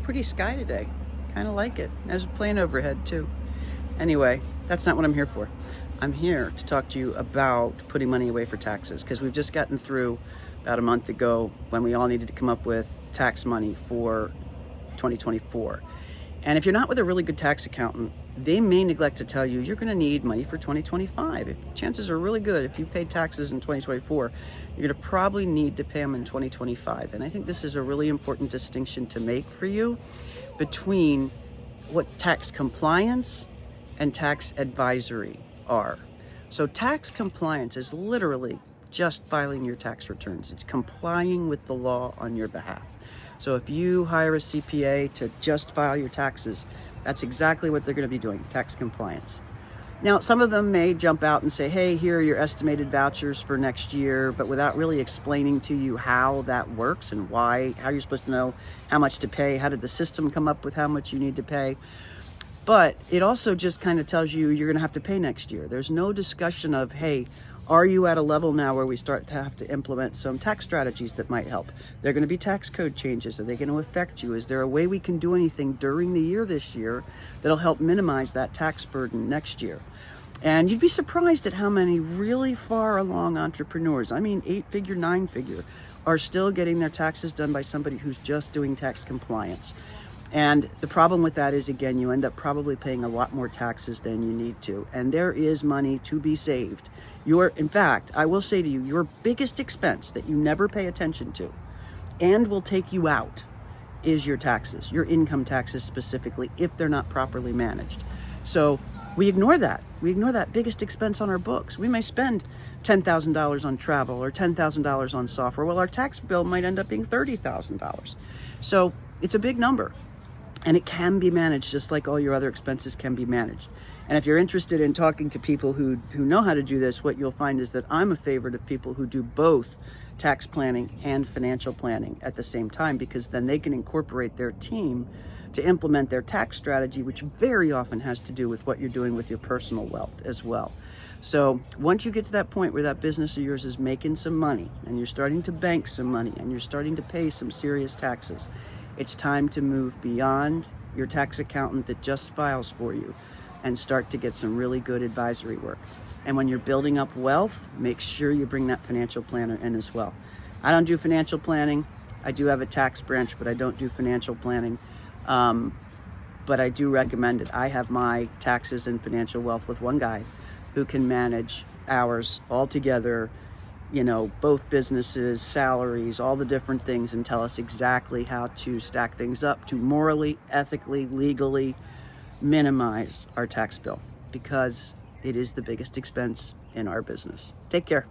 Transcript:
pretty sky today. Kind of like it. There's a plane overhead too. Anyway, that's not what I'm here for. I'm here to talk to you about putting money away for taxes, because we've just gotten through about a month ago when we all needed to come up with tax money for 2024. And if you're not with a really good tax accountant, they may neglect to tell you you're going to need money for 2025. Chances are really good if you paid taxes in 2024, you're going to probably need to pay them in 2025. And I think this is a really important distinction to make for you between what tax compliance and tax advisory are. So tax compliance is literally just filing your tax returns. It's complying with the law on your behalf. So if you hire a CPA to just file your taxes, that's exactly what they're going to be doing, tax compliance. Now, some of them may jump out and say, hey, here are your estimated vouchers for next year, but without really explaining to you how that works and why, how you're supposed to know how much to pay, how did the system come up with how much you need to pay. But it also just kind of tells you you're going to have to pay next year. There's no discussion of, hey, are you at a level now where we start to have to implement some tax strategies that might help? There are going to be tax code changes. Are they going to affect you? Is there a way we can do anything during the year this year that'll help minimize that tax burden next year? And you'd be surprised at how many really far along entrepreneurs, I mean 8-figure, 9-figure, are still getting their taxes done by somebody who's just doing tax compliance. And the problem with that is, again, you end up probably paying a lot more taxes than you need to. And there is money to be saved. In fact, I will say to you, your biggest expense that you never pay attention to and will take you out is your taxes, your income taxes specifically, if they're not properly managed. So we ignore that. We ignore that biggest expense on our books. We may spend $10,000 on travel or $10,000 on software. Well, our tax bill might end up being $30,000. So it's a big number. And it can be managed just like all your other expenses can be managed. And if you're interested in talking to people who know how to do this, what you'll find is that I'm a favorite of people who do both tax planning and financial planning at the same time, because then they can incorporate their team to implement their tax strategy, which very often has to do with what you're doing with your personal wealth as well. So once you get to that point where that business of yours is making some money and you're starting to bank some money and you're starting to pay some serious taxes, it's time to move beyond your tax accountant that just files for you and start to get some really good advisory work. And when you're building up wealth, make sure you bring that financial planner in as well. I don't do financial planning. I do have a tax branch, but I don't do financial planning. But I do recommend it. I have my taxes and financial wealth with one guy who can manage ours all together, both businesses, salaries, all the different things, and tell us exactly how to stack things up to morally, ethically, legally minimize our tax bill, because it is the biggest expense in our business. Take care.